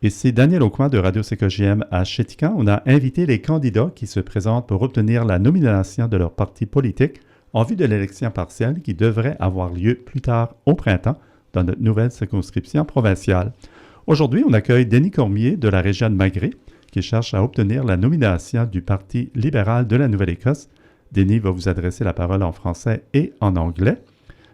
Ici Daniel Aucoin de Radio CKJM à Chétican. On a invité les candidats qui se présentent pour obtenir la nomination de leur parti politique en vue de l'élection partielle qui devrait avoir lieu plus tard au printemps dans notre nouvelle circonscription provinciale. Aujourd'hui, on accueille Denis Cormier de la région de Maghré qui cherche à obtenir la nomination du Parti libéral de la Nouvelle-Écosse. Denis va vous adresser la parole en français et en anglais.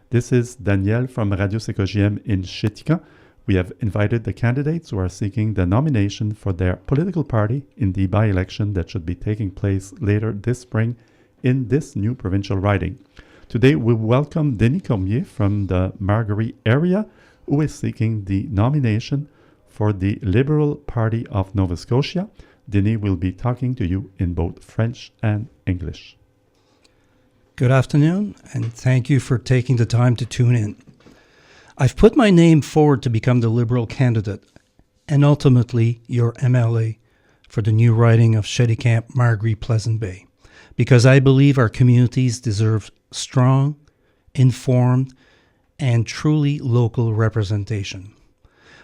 This is Daniel from Radio CKJM in Chétican. We have invited the candidates who are seeking the nomination for their political party in the by-election that should be taking place later this spring in this new provincial riding. Today we welcome Denis Cormier from the Marguerite area who is seeking the nomination for the Liberal Party of Nova Scotia. Denis will be talking to you in both French and English. Good afternoon, and thank you for taking the time to tune in. I've put my name forward to become the Liberal candidate and ultimately your MLA for the new riding of Chéticamp, Marguerite, Pleasant Bay, because I believe our communities deserve strong, informed, and truly local representation.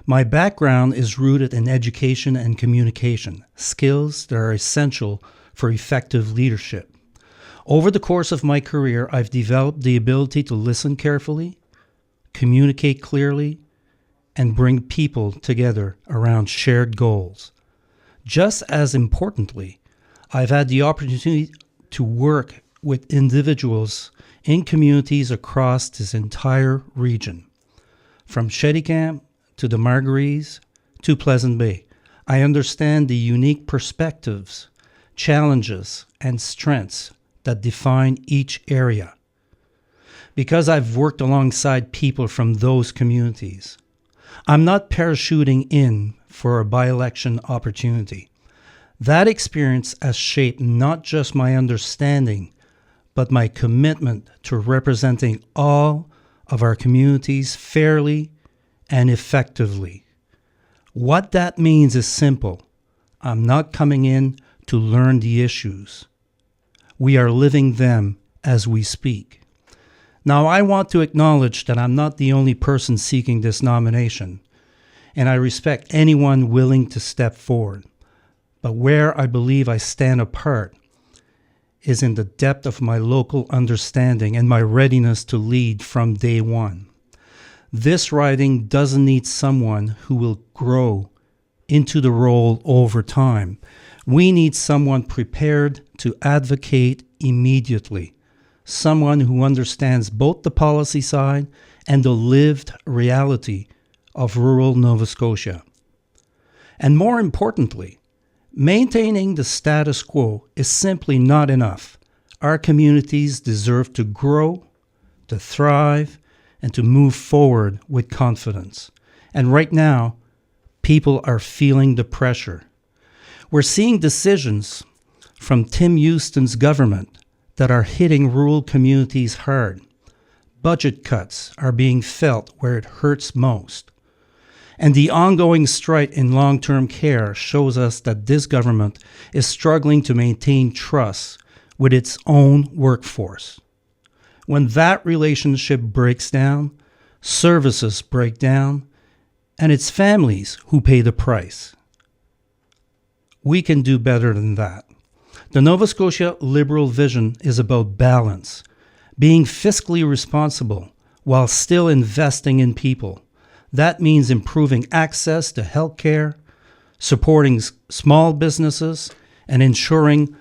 My background is rooted in education and communication, skills that are essential for effective leadership. Over the course of my career, I've developed the ability to listen carefully, communicate clearly, and bring people together around shared goals. Just as importantly, I've had the opportunity to work with individuals in communities across this entire region, from Chéticamp to the Marguerites to Pleasant Bay. I understand the unique perspectives, challenges, and strengths that define each area. Because I've worked alongside people from those communities, I'm not parachuting in for a by-election opportunity. That experience has shaped not just my understanding, but my commitment to representing all of our communities fairly and effectively. What that means is simple. I'm not coming in to learn the issues. We are living them as we speak. Now, I want to acknowledge that I'm not the only person seeking this nomination, and I respect anyone willing to step forward. But where I believe I stand apart is in the depth of my local understanding and my readiness to lead from day one. This riding doesn't need someone who will grow into the role over time. We need someone prepared to advocate immediately, someone who understands both the policy side and the lived reality of rural Nova Scotia. And more importantly, maintaining the status quo is simply not enough. Our communities deserve to grow, to thrive, and to move forward with confidence. And right now, people are feeling the pressure. We're seeing decisions from Tim Houston's government that are hitting rural communities hard. Budget cuts are being felt where it hurts most. And the ongoing strike in long-term care shows us that this government is struggling to maintain trust with its own workforce. When that relationship breaks down, services break down, and it's families who pay the price. We can do better than that. The Nova Scotia Liberal vision is about balance, being fiscally responsible while still investing in people. That means improving access to health care, supporting small businesses, and ensuring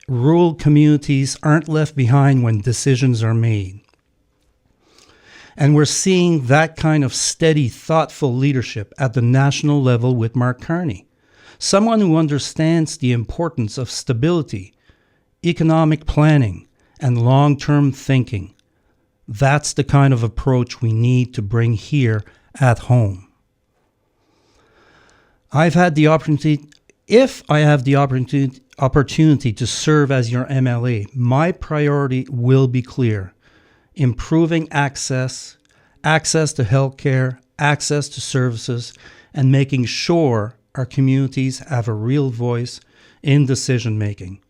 rural communities aren't left behind when decisions are made. And we're seeing that kind of steady, thoughtful leadership at the national level with Mark Carney. Someone who understands the importance of stability, economic planning, and long-term thinking. That's the kind of approach we need to bring here at home. If I have the opportunity to serve as your MLA, my priority will be clear. Improving access to healthcare, access to services, and making sure our communities have a real voice in decision-making.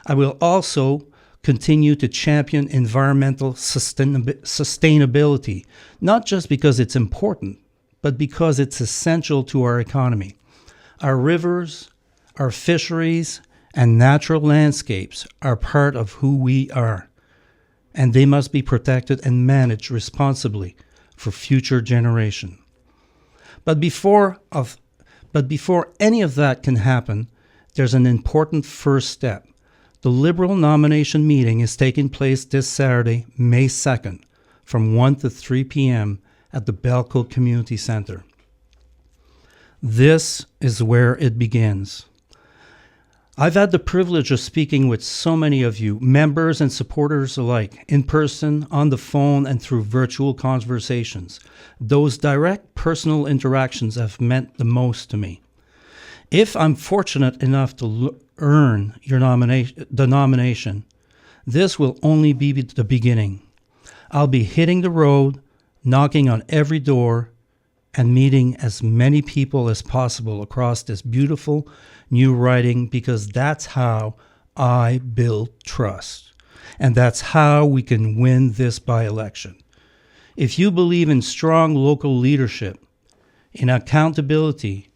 I will also continue to champion environmental sustainability, not just because it's important, but because it's essential to our economy. Our rivers, our fisheries, and natural landscapes are part of who we are, and they must be protected and managed responsibly for future generations. But before any of that can happen, there's an important first step. The Liberal nomination meeting is taking place this Saturday, May 2nd, from 1 to 3 p.m. at the Belco Community Center. This is where it begins. I've had the privilege of speaking with so many of you, members and supporters alike, in person, on the phone, and through virtual conversations. Those direct personal interactions have meant the most to me. If I'm fortunate enough to earn the nomination, this will only be the beginning. I'll be hitting the road, knocking on every door, and meeting as many people as possible across this beautiful new riding, because that's how I build trust. And that's how we can win this by-election. If you believe in strong local leadership, in accountability,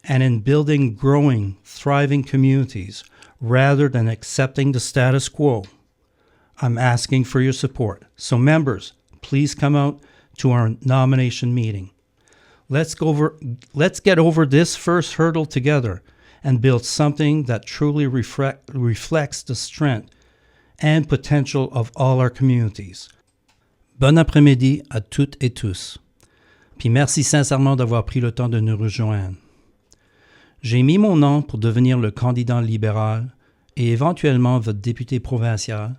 and in building growing, thriving communities, rather than accepting the status quo, I'm asking for your support. So members, please come out to our nomination meeting. Let's get over this first hurdle together and build something that truly reflects the strength and potential of all our communities. Bon après-midi à toutes et tous. Puis merci sincèrement d'avoir pris le temps de nous rejoindre. J'ai mis mon nom pour devenir le candidat libéral et éventuellement votre député provincial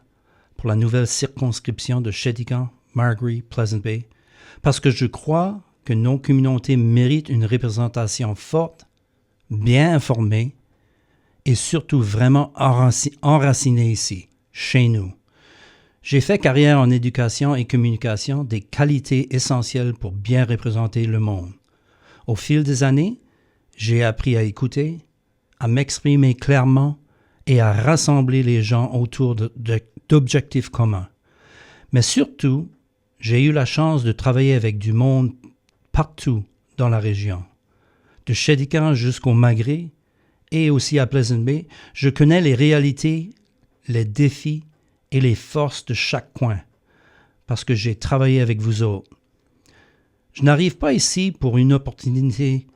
pour la nouvelle circonscription de Shedikan, Margery, Pleasant Bay, parce que je crois que nos communautés méritent une représentation forte, bien informée et surtout vraiment enracinée ici, chez nous. J'ai fait carrière en éducation et communication, des qualités essentielles pour bien représenter le monde. Au fil des années, j'ai appris à écouter, à m'exprimer clairement et à rassembler les gens autour d'objectifs communs. Mais surtout, j'ai eu la chance de travailler avec du monde partout dans la région. De Shedikan jusqu'au Maghré et aussi à Pleasant Bay, je connais les réalités, les défis et les forces de chaque coin, parce que j'ai travaillé avec vous autres. Je n'arrive pas ici pour une opportunité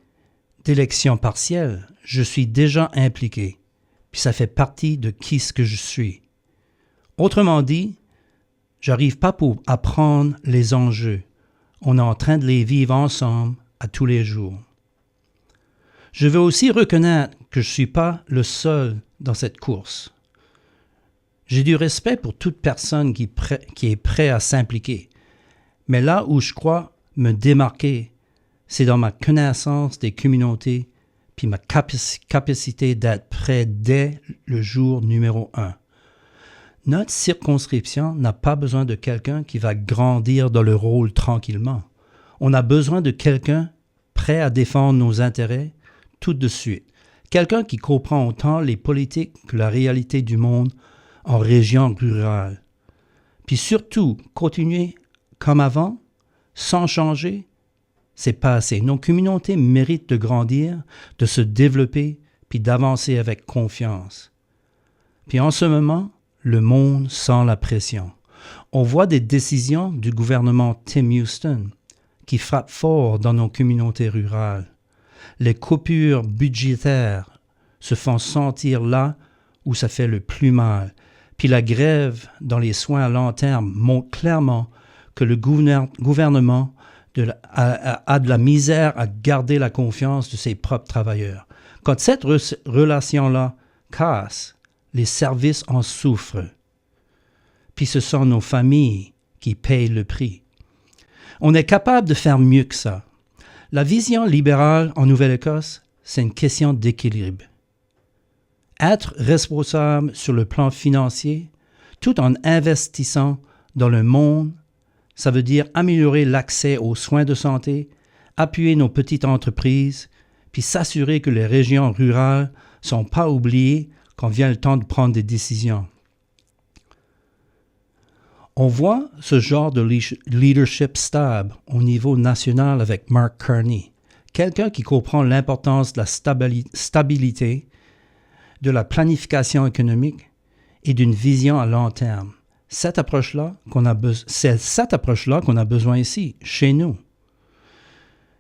d'élection partielle, je suis déjà impliqué, puis ça fait partie de ce que je suis. Autrement dit, j'arrive pas pour apprendre les enjeux, on est en train de les vivre ensemble à tous les jours. Je veux aussi reconnaître que je ne suis pas le seul dans cette course. J'ai du respect pour toute personne qui est prête à s'impliquer, mais là où je crois me démarquer, c'est dans ma connaissance des communautés puis ma capacité d'être prêt dès le jour numéro 1. Notre circonscription n'a pas besoin de quelqu'un qui va grandir dans le rôle tranquillement. On a besoin de quelqu'un prêt à défendre nos intérêts tout de suite. Quelqu'un qui comprend autant les politiques que la réalité du monde en région rurale. Puis surtout, continuer comme avant, sans changer, c'est pas assez. Nos communautés méritent de grandir, de se développer, puis d'avancer avec confiance. Puis en ce moment, le monde sent la pression. On voit des décisions du gouvernement Tim Houston qui frappent fort dans nos communautés rurales. Les coupures budgétaires se font sentir là où ça fait le plus mal. Puis la grève dans les soins à long terme montre clairement que le gouvernement a de la misère à garder la confiance de ses propres travailleurs. Quand cette relation-là casse, les services en souffrent. Puis ce sont nos familles qui payent le prix. On est capable de faire mieux que ça. La vision libérale en Nouvelle-Écosse, c'est une question d'équilibre. Être responsable sur le plan financier, tout en investissant dans le monde, ça veut dire améliorer l'accès aux soins de santé, appuyer nos petites entreprises, puis s'assurer que les régions rurales ne sont pas oubliées quand vient le temps de prendre des décisions. On voit ce genre de leadership stable au niveau national avec Mark Carney, quelqu'un qui comprend l'importance de la stabilité, de la planification économique et d'une vision à long terme. C'est cette approche-là qu'on a besoin ici, chez nous.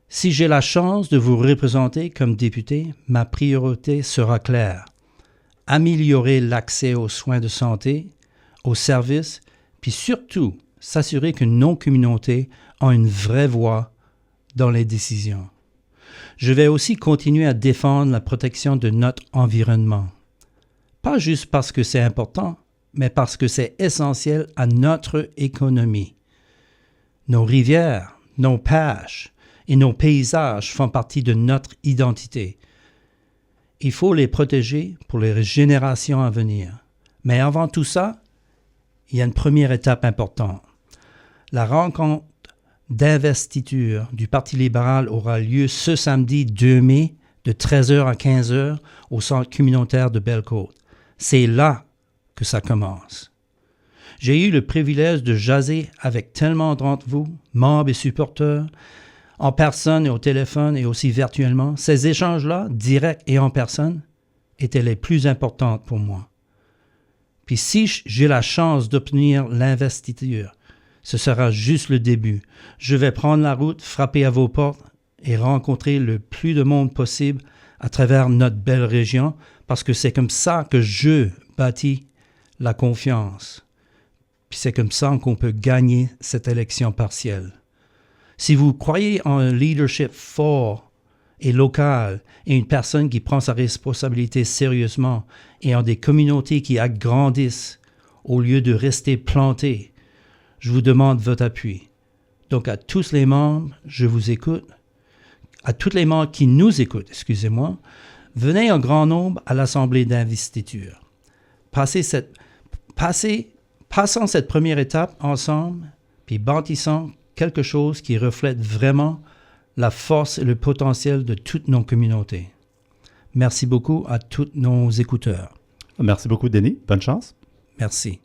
Si j'ai la chance de vous représenter comme député, ma priorité sera claire. Améliorer l'accès aux soins de santé, aux services, puis surtout s'assurer que nos communautés ont une vraie voix dans les décisions. Je vais aussi continuer à défendre la protection de notre environnement. Pas juste parce que c'est important, mais parce que c'est essentiel à notre économie. Nos rivières, nos plages et nos paysages font partie de notre identité. Il faut les protéger pour les générations à venir. Mais avant tout ça, il y a une première étape importante. La rencontre d'investiture du Parti libéral aura lieu ce samedi 2 mai de 13h à 15h au centre communautaire de Belle-Côte. C'est là que ça commence. J'ai eu le privilège de jaser avec tellement d'entre vous, membres et supporters, en personne et au téléphone et aussi virtuellement. Ces échanges-là, directs et en personne, étaient les plus importants pour moi. Puis si j'ai la chance d'obtenir l'investiture, ce sera juste le début. Je vais prendre la route, frapper à vos portes et rencontrer le plus de monde possible à travers notre belle région, parce que c'est comme ça que je bâtis la confiance. Puis c'est comme ça qu'on peut gagner cette élection partielle. Si vous croyez en un leadership fort et local et une personne qui prend sa responsabilité sérieusement et en des communautés qui agrandissent au lieu de rester plantées, je vous demande votre appui. Donc à tous les membres, je vous écoute. À tous les membres qui nous écoutent, venez en grand nombre à l'Assemblée d'investiture. Passons cette première étape ensemble, puis bâtissons quelque chose qui reflète vraiment la force et le potentiel de toutes nos communautés. Merci beaucoup à tous nos écouteurs. Merci beaucoup, Denis. Bonne chance. Merci.